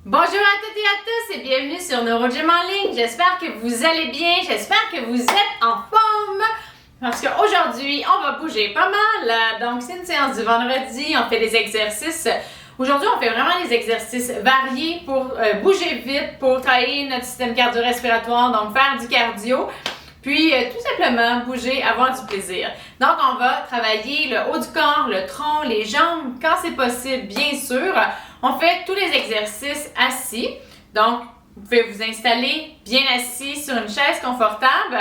Bonjour à toutes et à tous et bienvenue sur NeuroGym en ligne. J'espère que vous allez bien, j'espère que vous êtes en forme parce qu'aujourd'hui, on va bouger pas mal. Donc, c'est une séance du vendredi, on fait des exercices. Aujourd'hui, on fait vraiment des exercices variés pour bouger vite, pour travailler notre système cardio-respiratoire, donc faire du cardio. Puis, tout simplement, bouger, avoir du plaisir. Donc, on va travailler le haut du corps, le tronc, les jambes, quand c'est possible, bien sûr. On fait tous les exercices assis. Donc, vous pouvez vous installer bien assis sur une chaise confortable.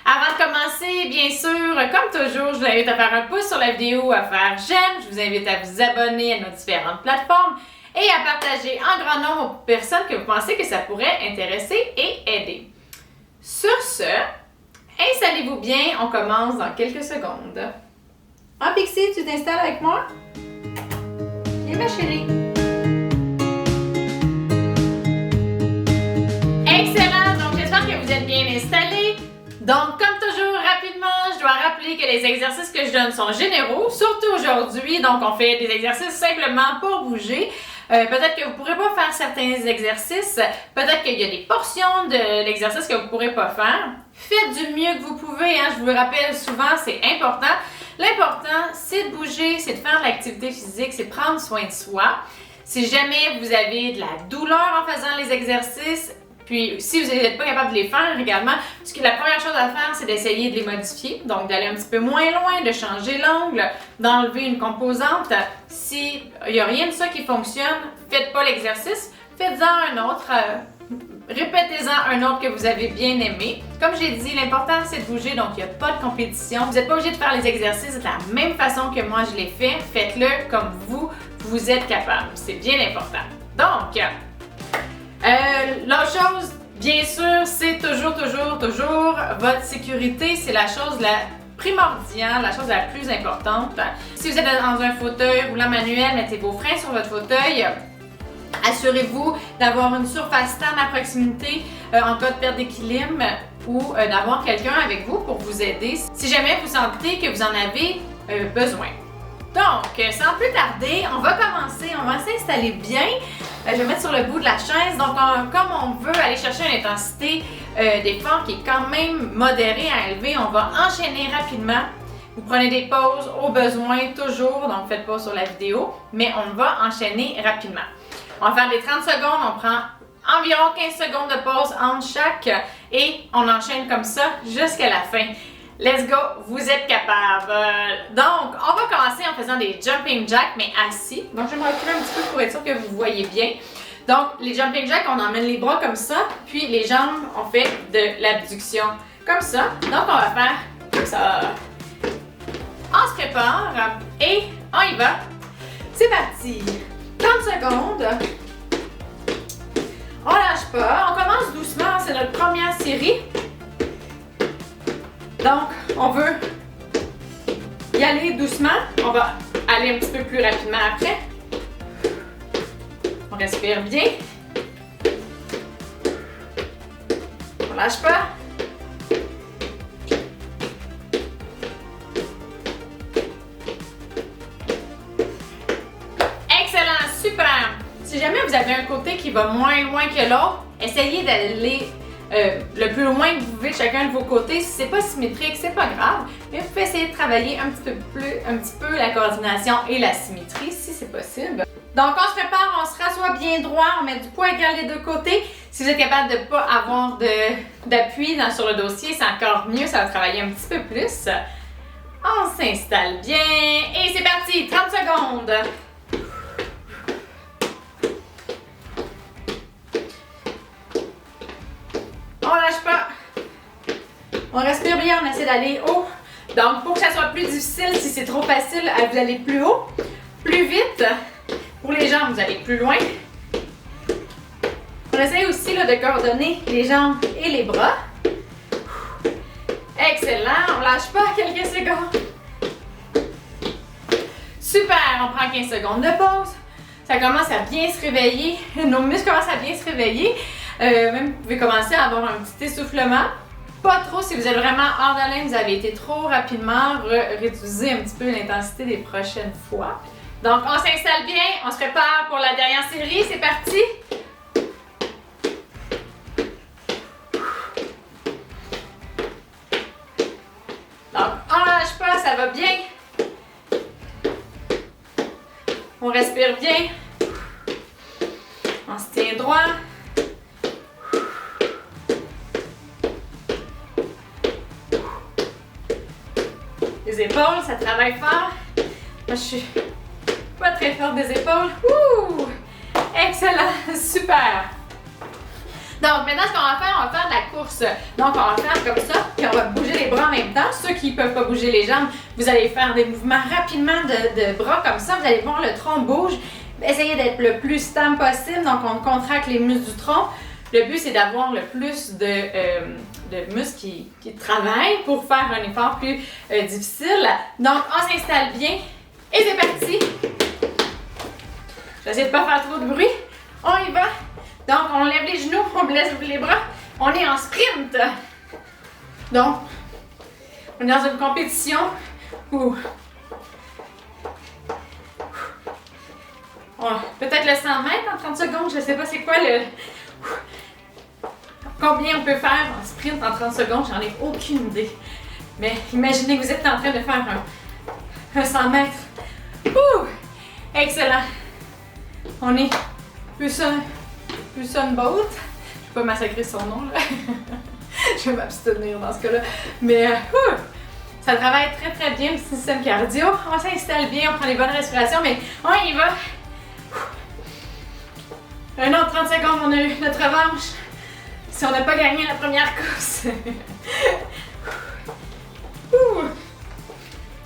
Avant de commencer, bien sûr, comme toujours, je vous invite à faire un pouce sur la vidéo, à faire j'aime. Je vous invite à vous abonner à nos différentes plateformes et à partager en grand nombre aux personnes que vous pensez que ça pourrait intéresser et aider. Sur ce, installez-vous bien, on commence dans quelques secondes. Ah, Pixie, tu t'installes avec moi? Viens, ma chérie. Excellent! Donc, j'espère que vous êtes bien installés. Donc, comme toujours, rapidement, je dois rappeler que les exercices que je donne sont généraux, surtout aujourd'hui. Donc, on fait des exercices simplement pour bouger. Peut-être que vous ne pourrez pas faire certains exercices. Peut-être qu'il y a des portions de l'exercice que vous ne pourrez pas faire. Faites du mieux que vous pouvez. Hein. Je vous le rappelle souvent, c'est important. L'important, c'est de bouger, c'est de faire de l'activité physique, c'est de prendre soin de soi. Si jamais vous avez de la douleur en faisant les exercices, puis si vous n'êtes pas capable de les faire également, parce que la première chose à faire, c'est d'essayer de les modifier, donc d'aller un petit peu moins loin, de changer l'angle, d'enlever une composante. S'il n'y a rien de ça qui fonctionne, faites pas l'exercice, faites-en un autre, répétez-en un autre que vous avez bien aimé. Comme j'ai dit, l'important c'est de bouger, donc il n'y a pas de compétition. Vous n'êtes pas obligé de faire les exercices de la même façon que moi je l'ai fait, faites-le comme vous êtes capable, c'est bien important. Donc, l'autre chose, bien sûr, c'est toujours votre sécurité. C'est la chose la primordiale, la chose la plus importante. Si vous êtes dans un fauteuil roulant manuel, mettez vos freins sur votre fauteuil. Assurez-vous d'avoir une surface stable à proximité en cas de perte d'équilibre ou d'avoir quelqu'un avec vous pour vous aider si jamais vous sentez que vous en avez besoin. Donc, sans plus tarder, on va commencer, on va s'installer bien. Je vais mettre sur le bout de la chaise. Donc, comme on veut aller chercher une intensité d'effort qui est quand même modérée à élever, on va enchaîner rapidement. Vous prenez des pauses au besoin toujours, donc faites pause sur la vidéo, mais on va enchaîner rapidement. On va faire des 30 secondes, on prend environ 15 secondes de pause entre chaque et on enchaîne comme ça jusqu'à la fin. Let's go, vous êtes capable. Donc, on va commencer en faisant des jumping jacks, mais assis. Donc, je vais me reculer un petit peu pour être sûr que vous voyez bien. Donc, les jumping jacks, on emmène les bras comme ça, puis les jambes, on fait de l'abduction comme ça. Donc, on va faire comme ça. On se prépare et on y va. C'est parti. 30 secondes. On lâche pas. On commence doucement, c'est notre première série. Donc, on veut y aller doucement. On va aller un petit peu plus rapidement après. On respire bien. On lâche pas. Excellent, super. Si jamais vous avez un côté qui va moins loin que l'autre, essayez d'aller le plus loin que vous pouvez de chacun de vos côtés. Si c'est pas symétrique, c'est pas grave, mais vous pouvez essayer de travailler un petit peu la coordination et la symétrie si c'est possible. Donc on se prépare, on se rassoit bien droit, on met du poids égal des deux côtés. Si vous êtes capable de ne pas avoir d'appui sur le dossier, c'est encore mieux, ça va travailler un petit peu plus. On s'installe bien et c'est parti, 30 secondes. On lâche pas. On respire bien, on essaie d'aller haut. Donc, pour que ça soit plus difficile, si c'est trop facile, vous allez plus haut, plus vite. Pour les jambes, vous allez plus loin. On essaie aussi là, de coordonner les jambes et les bras. Excellent, on lâche pas quelques secondes. Super, on prend 15 secondes de pause. Ça commence à bien se réveiller. Nos muscles commencent à bien se réveiller. Même vous pouvez commencer à avoir un petit essoufflement. Pas trop si vous êtes vraiment hors d'haleine, vous avez été trop rapidement, réduisez un petit peu l'intensité des prochaines fois. Donc on s'installe bien, on se prépare pour la dernière série, c'est parti! On respire bien. On se tient droit. Les épaules, ça travaille fort. Moi, je suis pas très forte des épaules. Ouh! Excellent! Super! Donc, maintenant, ce qu'on va faire de la course. Donc, on va faire comme ça, puis on va bouger les bras en même temps. Ceux qui ne peuvent pas bouger les jambes, vous allez faire des mouvements rapidement de bras comme ça. Vous allez voir le tronc bouge. Essayez d'être le plus stable possible. Donc, on contracte les muscles du tronc. Le but, c'est d'avoir le plus de muscles qui travaillent pour faire un effort plus difficile. Donc, on s'installe bien. Et c'est parti! J'essaie de ne pas faire trop de bruit. On y va! Donc, on lève les genoux, on lève les bras. On est en sprint. Donc, on est dans une compétition où peut-être le 100 mètres en 30 secondes, je ne sais pas c'est quoi le... Combien on peut faire en sprint en 30 secondes, j'en ai aucune idée. Mais imaginez que vous êtes en train de faire un 100 mètres. Ouh! Excellent! On est Usain Bolt. Je vais pas massacrer son nom, là. Je vais m'abstenir dans ce cas-là. Mais ça travaille très très bien le système cardio. On s'installe bien, on prend les bonnes respirations, mais on y va. Un autre 30 secondes, on a eu notre revanche. Si on n'a pas gagné la première course.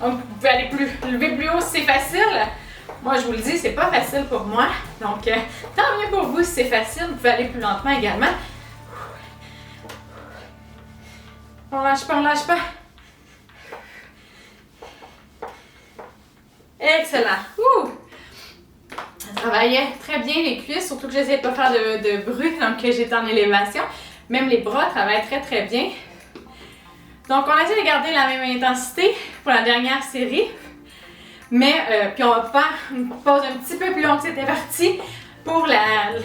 Donc, vous pouvez aller lever plus haut si c'est facile. Moi, je vous le dis, c'est pas facile pour moi. Donc, tant mieux pour vous si c'est facile. Vous pouvez aller plus lentement également. On lâche pas, on lâche pas. Excellent. Ça travaillait très bien les cuisses, surtout que j'essayais de pas faire de bruit, donc j'étais en élévation. Même les bras travaillent très très bien. Donc, on essaie de garder la même intensité pour la dernière série. Mais, puis on va faire une pause un petit peu plus longue que c'était parti pour le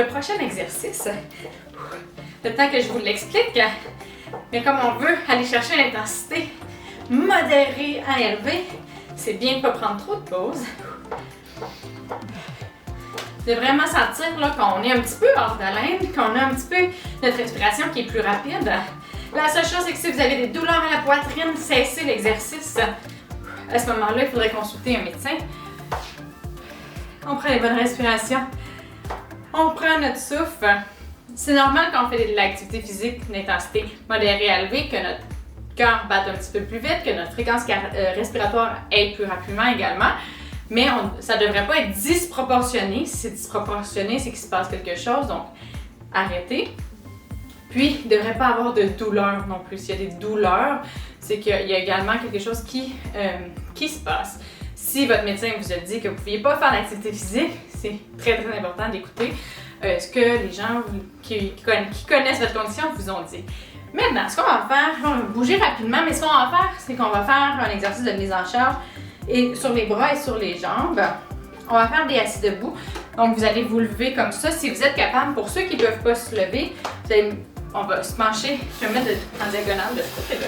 prochain exercice. Le temps que je vous l'explique. Mais comme on veut aller chercher une intensité modérée à élevée, c'est bien de ne pas prendre trop de pauses. De vraiment sentir là, qu'on est un petit peu hors d'haleine, qu'on a un petit peu notre respiration qui est plus rapide. La seule chose, c'est que si vous avez des douleurs à la poitrine, cessez l'exercice. À ce moment-là, il faudrait consulter un médecin. On prend les bonnes respirations. On prend notre souffle. C'est normal quand on fait de l'activité physique d'intensité modérée à élevée que notre cœur batte un petit peu plus vite, que notre fréquence respiratoire aille plus rapidement également. Mais ça ne devrait pas être disproportionné. Si c'est disproportionné, c'est qu'il se passe quelque chose. Donc, arrêtez. Puis, il ne devrait pas avoir de douleur non plus. S'il y a des douleurs, c'est qu'il y a également quelque chose qui se passe. Si votre médecin vous a dit que vous ne pouviez pas faire d'activité physique, c'est très très important d'écouter ce que les gens qui connaissent votre condition vous ont dit. Maintenant, ce qu'on va faire, on va bouger rapidement, mais ce qu'on va faire, c'est qu'on va faire un exercice de mise en charge et sur les bras et sur les jambes. On va faire des assis debout. Donc, vous allez vous lever comme ça. Si vous êtes capable, pour ceux qui ne peuvent pas se lever, on va se pencher. Je vais me mettre en diagonale de ce côté-là.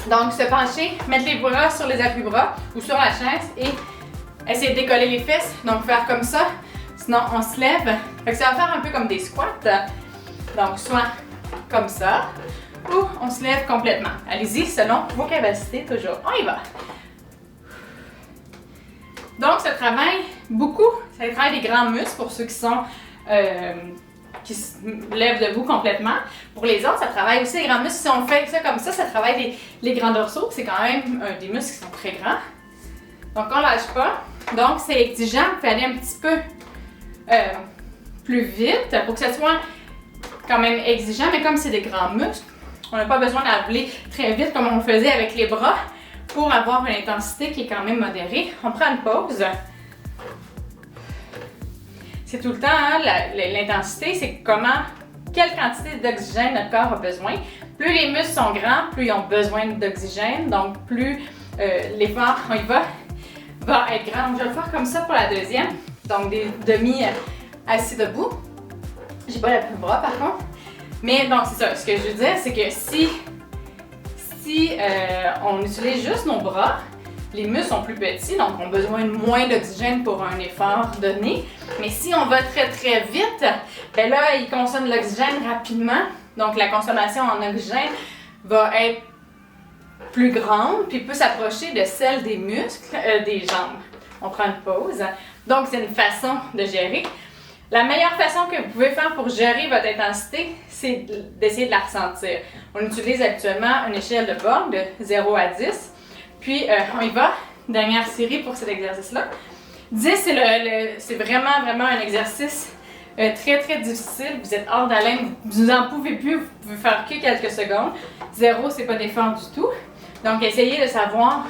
Donc, se pencher, mettre les bras sur les appuis-bras ou sur la chaise et essayer de décoller les fesses. Donc, faire comme ça. Sinon, on se lève. Fait que ça va faire un peu comme des squats. Donc, soit comme ça ou on se lève complètement. Allez-y, selon vos capacités, toujours. On y va. Donc, ça travaille beaucoup. Ça travaille des grands muscles pour ceux qui sont... qui se lèvent debout complètement. Pour les autres, ça travaille aussi les grands muscles. Si on fait ça comme ça travaille les grands dorsaux. C'est quand même des muscles qui sont très grands. Donc, on ne lâche pas. Donc, c'est exigeant. Vous pouvez aller un petit peu plus vite pour que ça soit quand même exigeant. Mais comme c'est des grands muscles, on n'a pas besoin d'appeler très vite comme on le faisait avec les bras pour avoir une intensité qui est quand même modérée. On prend une pause. C'est tout le temps, hein, l'intensité, c'est quelle quantité d'oxygène notre corps a besoin. Plus les muscles sont grands, plus ils ont besoin d'oxygène, donc plus l'effort, on y va être grand. Donc, je vais le faire comme ça pour la deuxième. Donc, des demi-assis debout. J'ai pas l'appui bras par contre. Mais donc, c'est ça. Ce que je veux dire, c'est que si on utilise juste nos bras, les muscles sont plus petits, donc ont besoin de moins d'oxygène pour un effort donné. Mais si on va très très vite, ben là, ils consomment de l'oxygène rapidement. Donc la consommation en oxygène va être plus grande, puis peut s'approcher de celle des muscles, des jambes. On prend une pause. Donc c'est une façon de gérer. La meilleure façon que vous pouvez faire pour gérer votre intensité, c'est d'essayer de la ressentir. On utilise habituellement une échelle de Borg de 0 à 10. Puis on y va. Dernière série pour cet exercice-là. 10, c'est vraiment un exercice très très difficile. Vous êtes hors d'haleine, vous n'en pouvez plus, vous pouvez faire que quelques secondes. 0, c'est pas d'effort du tout. Donc essayez de savoir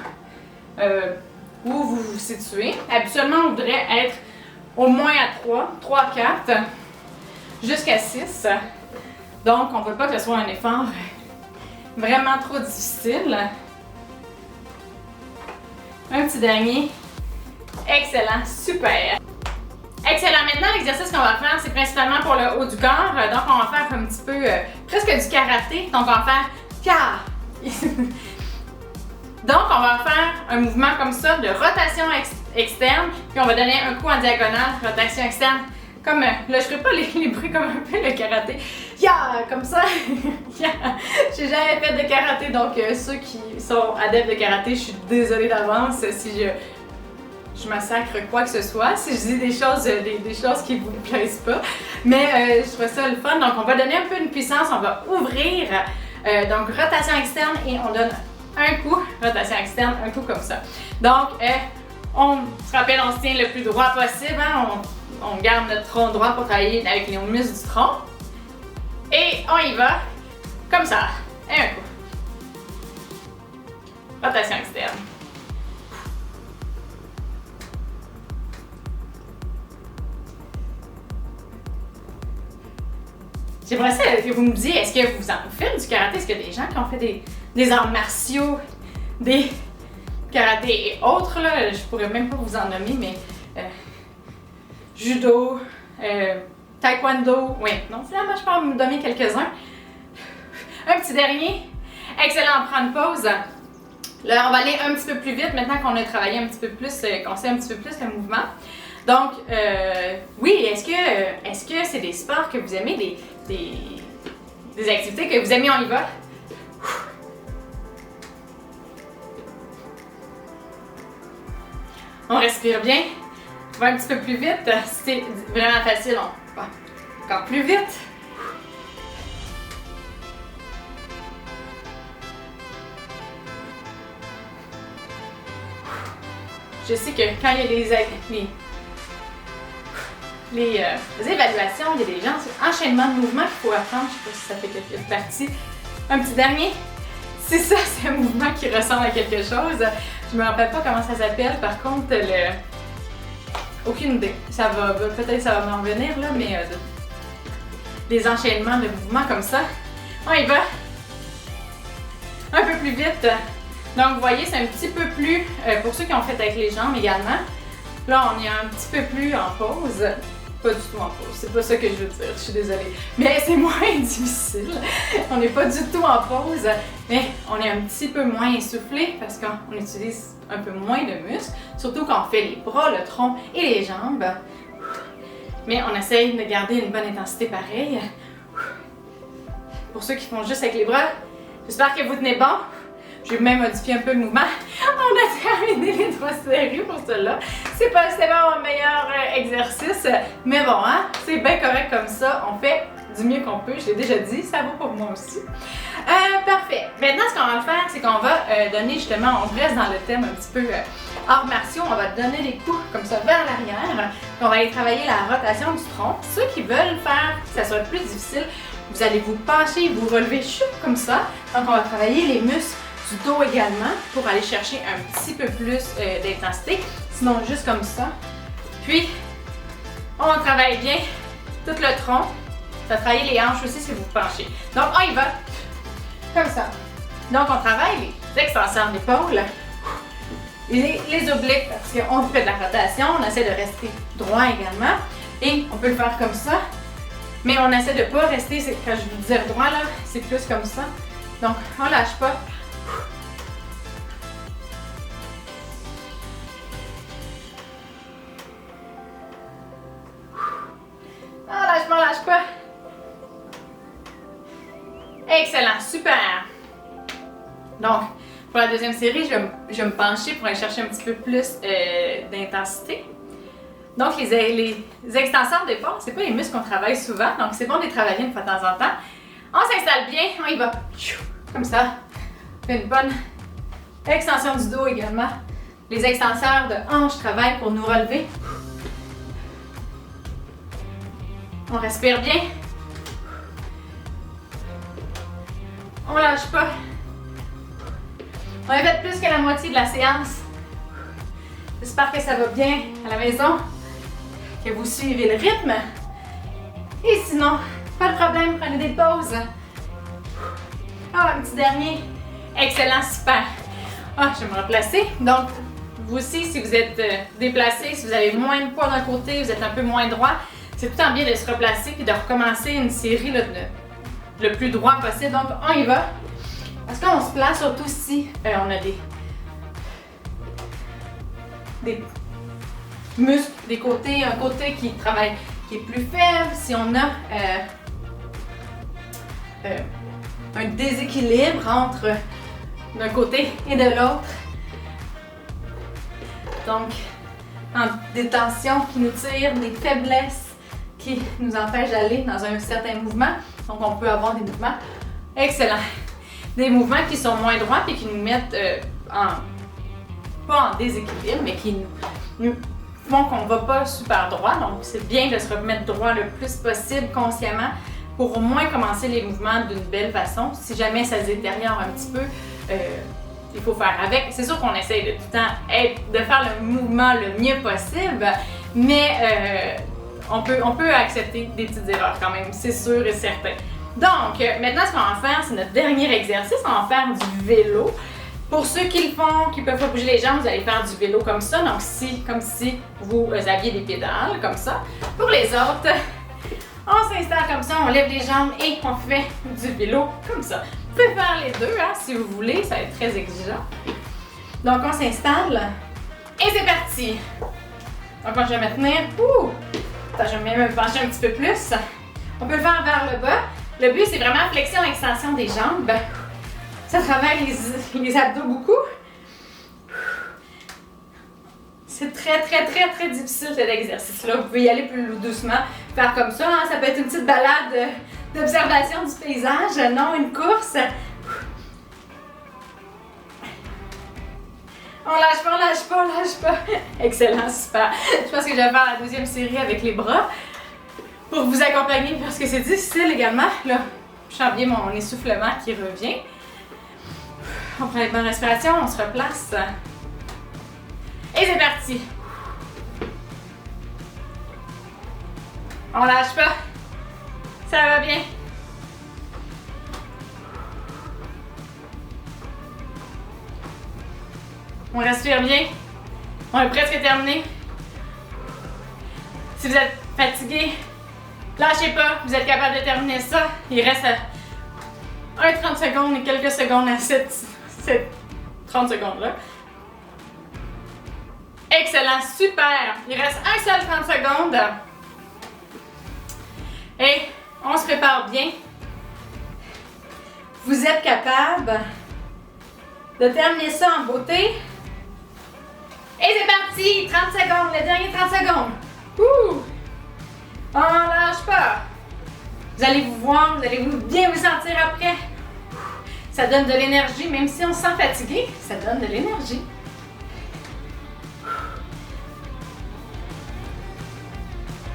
où vous vous situez. Habituellement, on voudrait être au moins à 3, 4, jusqu'à 6. Donc, on ne veut pas que ce soit un effort vraiment trop difficile. Un petit dernier. Excellent, super. Excellent. Maintenant, l'exercice qu'on va faire, c'est principalement pour le haut du corps. Donc, on va faire un petit peu, presque du karaté. Donc, on va faire Donc, on va faire un mouvement comme ça de rotation externe, puis on va donner un coup en diagonale, rotation externe. Comme, là, je ferai pas les bruits comme un peu le karaté. Comme ça. J'ai jamais fait de karaté, donc ceux qui sont adeptes de karaté, je suis désolée d'avance si je massacre quoi que ce soit, si je dis des choses qui vous plaisent pas. Mais je trouve ça le fun. Donc, on va donner un peu de puissance, on va ouvrir. Donc, rotation externe et on donne un coup, rotation externe, un coup comme ça. Donc, on se rappelle, on se tient le plus droit possible. Hein? On garde notre tronc droit pour travailler avec les muscles du tronc. Et on y va, comme ça. Et un coup. Rotation externe. J'aimerais ça que vous me disiez, est-ce que vous faites du karaté? Est-ce qu'il y a des gens qui ont fait des arts martiaux, des karaté et autres, là, je pourrais même pas vous en nommer, mais judo, taekwondo, oui, non, finalement, je peux en me donner quelques-uns. Un petit dernier. Excellent, on prend une pause. Là, on va aller un petit peu plus vite maintenant qu'on a travaillé un petit peu plus, qu'on sait un petit peu plus le mouvement. Donc, oui, est-ce que c'est des sports que vous aimez, des activités que vous aimez, on y va? On respire bien. On va un petit peu plus vite. C'est vraiment facile. On va encore plus vite. Je sais que quand il y a les évaluations, il y a des gens sur enchaînement de mouvements qu'il faut apprendre. Je ne sais pas si ça fait quelques parties. Un petit dernier. C'est ça, c'est un mouvement qui ressemble à quelque chose. Je me rappelle pas comment ça s'appelle. Par contre, aucune idée. Peut-être ça va m'en revenir là, mais des enchaînements de mouvements comme ça. On y va. Un peu plus vite. Donc, vous voyez, c'est un petit peu plus, pour ceux qui ont fait avec les jambes également. Là, on est un petit peu plus en pause. Pas du tout en pause, c'est pas ça que je veux dire, je suis désolée. Mais c'est moins difficile. On n'est pas du tout en pause, mais on est un petit peu moins essoufflé parce qu'on utilise un peu moins de muscles, surtout quand on fait les bras, le tronc et les jambes. Mais on essaye de garder une bonne intensité pareille. Pour ceux qui font juste avec les bras, j'espère que vous tenez bon. J'ai même modifié un peu le mouvement. On a terminé les 3 séries pour cela. C'est pas mon meilleur exercice, mais bon, hein, c'est bien correct comme ça. On fait du mieux qu'on peut. Je l'ai déjà dit, ça vaut pour moi aussi. Parfait. Maintenant, ce qu'on va faire, c'est qu'on va donner justement, on reste dans le thème un petit peu arts martiaux. On va donner des coups comme ça vers l'arrière. On va aller travailler la rotation du tronc. Ceux qui veulent faire que ça soit plus difficile, vous allez vous pencher, vous relever chou comme ça. Donc, on va travailler les muscles du dos également pour aller chercher un petit peu plus d'intensité, sinon juste comme ça. Puis, on travaille bien tout le tronc. Ça va travailler les hanches aussi si vous penchez. Donc, on y va comme ça. Donc, on travaille les extensions d'épaule, les obliques parce qu'on fait de la rotation, on essaie de rester droit également. Et on peut le faire comme ça, mais on essaie de ne pas rester, quand je vous dis droit là, c'est plus comme ça. Donc, on lâche pas. Excellent, super. Donc, pour la deuxième série, je vais me pencher pour aller chercher un petit peu plus d'intensité. Donc, les extenseurs d'épaule, c'est pas les muscles qu'on travaille souvent, donc c'est bon de les travailler une fois de temps en temps. On s'installe bien, on y va. Comme ça. On fait une bonne extension du dos également. Les extenseurs de hanches travaillent pour nous relever. On respire bien. On lâche pas. On a fait plus que la moitié de la séance. J'espère que ça va bien à la maison, que vous suivez le rythme. Et sinon, pas de problème, prenez des pauses. Ah, un petit dernier. Excellent, super. Ah, je vais me replacer. Donc, vous aussi, si vous êtes déplacé, si vous avez moins de poids d'un côté, vous êtes un peu moins droit, c'est tout le temps bien de se replacer et de recommencer une série là, le plus droit possible. Donc, on y va. Parce qu'on se place surtout si on a des muscles des côtés, un côté qui travaille, qui est plus faible, si on a un déséquilibre entre d'un côté et de l'autre. Donc, des tensions qui nous tirent, des faiblesses qui nous empêchent d'aller dans un certain mouvement. Donc, on peut avoir des mouvements excellents. Des mouvements qui sont moins droits et qui nous mettent pas en déséquilibre, mais qui nous font qu'on ne va pas super droit. Donc, c'est bien de se remettre droit le plus possible consciemment pour au moins commencer les mouvements d'une belle façon. Si jamais ça se détériore un petit peu, il faut faire avec. C'est sûr qu'on essaye de tout le temps de faire le mouvement le mieux possible, mais on peut accepter des petites erreurs quand même, c'est sûr et certain. Donc, maintenant, ce qu'on va faire, c'est notre dernier exercice. On va faire du vélo. Pour ceux qui le font, qui ne peuvent pas bouger les jambes, vous allez faire du vélo comme ça. Donc, comme si vous aviez des pédales, comme ça. Pour les autres, on s'installe comme ça, on lève les jambes et on fait du vélo comme ça. Vous pouvez faire les deux, hein, si vous voulez. Ça va être très exigeant. Donc, on s'installe. Et c'est parti! Donc, moi, je vais me tenir. Attends, je vais me pencher un petit peu plus. On peut le faire vers le bas. Le but, c'est vraiment flexion-extension des jambes. Ça travaille les abdos beaucoup. C'est très, très, très, très difficile cet exercice-là. Vous pouvez y aller plus doucement, faire comme ça. Hein? Ça peut être une petite balade d'observation du paysage, non une course. On lâche pas, on lâche pas, on lâche pas. Excellent, super. Je pense que je vais faire la deuxième série avec les bras pour vous accompagner parce que c'est difficile également. Là, je sens bien mon essoufflement qui revient. On prend une bonne respiration, on se replace. Et c'est parti! On lâche pas. Ça va bien. On respire bien. On est presque terminé. Si vous êtes fatigué, lâchez pas. Vous êtes capable de terminer ça. Il reste 30 secondes et quelques secondes à cette 30 secondes-là. Excellent, super! Il reste un seul 30 secondes. Et on se prépare bien. Vous êtes capable de terminer ça en beauté. Et c'est parti! 30 secondes, le dernier 30 secondes. Ouh! On lâche pas. Vous allez vous voir, vous allez bien vous sentir après. Ça donne de l'énergie, même si on se sent fatigué, ça donne de l'énergie.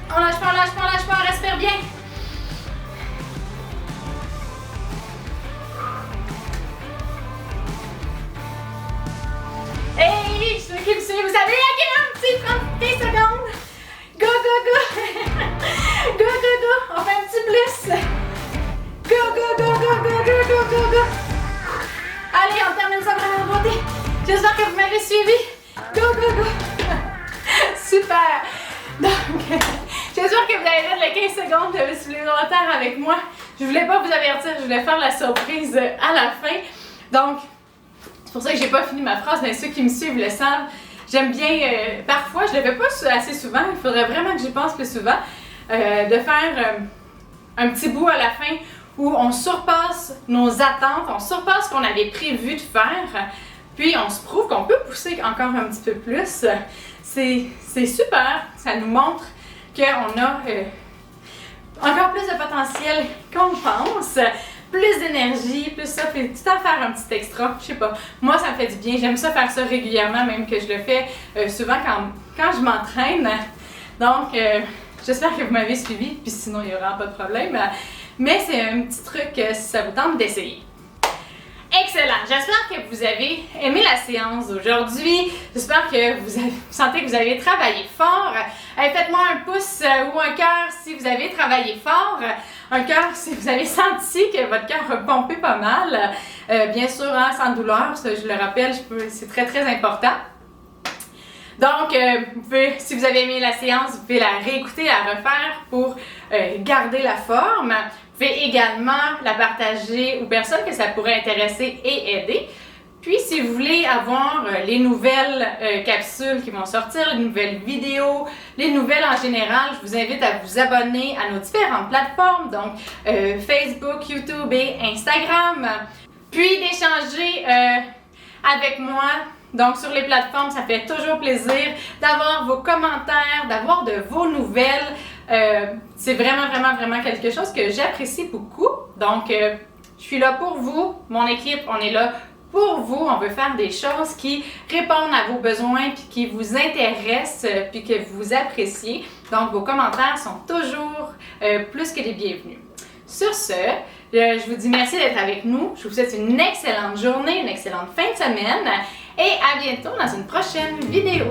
On lâche pas, on lâche pas, on lâche pas, on respire bien. Hey, ceux qui me suivent, vous savez, un petit 30 secondes. Go, go, go. Go, go, go. On fait un petit plus. Go, go, go, go, go, go, go, go, go. Allez, on termine ça vraiment en beauté. J'espère que vous m'avez suivi. Go, go, go. Super. Donc, j'espère que vous avez fait les 15 secondes de supplémentaire avec moi. Je voulais pas vous avertir, je voulais faire la surprise à la fin. Donc, c'est pour ça que j'ai pas fini ma phrase, mais ceux qui me suivent le savent. J'aime bien, parfois, je le fais pas assez souvent, il faudrait vraiment que j'y pense plus souvent, de faire un petit bout à la fin où on surpasse nos attentes, on surpasse ce qu'on avait prévu de faire, puis on se prouve qu'on peut pousser encore un petit peu plus. C'est super, ça nous montre qu'on a encore plus de potentiel qu'on pense, plus d'énergie, plus ça, puis tout le temps faire un petit extra, je sais pas. Moi, ça me fait du bien, j'aime ça faire ça régulièrement, même que je le fais souvent quand je m'entraîne. Donc, j'espère que vous m'avez suivi, puis sinon, il n'y aura pas de problème. Mais c'est un petit truc si ça vous tente d'essayer. Excellent! J'espère que vous avez aimé la séance d'aujourd'hui. J'espère que vous sentez que vous avez travaillé fort. Faites-moi un pouce ou un cœur si vous avez travaillé fort. Un cœur si vous avez senti que votre cœur a pompé pas mal. Bien sûr, hein, sans douleur, ça, je le rappelle, c'est très très important. Donc, si vous avez aimé la séance, vous pouvez la réécouter, la refaire pour garder la forme. Vous pouvez également la partager aux personnes que ça pourrait intéresser et aider. Puis, si vous voulez avoir les nouvelles capsules qui vont sortir, les nouvelles vidéos, les nouvelles en général, je vous invite à vous abonner à nos différentes plateformes, donc Facebook, YouTube et Instagram. Puis, d'échanger avec moi. Donc, sur les plateformes, ça fait toujours plaisir d'avoir vos commentaires, d'avoir de vos nouvelles. C'est vraiment quelque chose que j'apprécie beaucoup. Donc, je suis là pour vous. Mon équipe, on est là pour vous. On veut faire des choses qui répondent à vos besoins, puis qui vous intéressent, puis que vous appréciez. Donc, vos commentaires sont toujours plus que les bienvenus. Sur ce, je vous dis merci d'être avec nous. Je vous souhaite une excellente journée, une excellente fin de semaine et à bientôt dans une prochaine vidéo.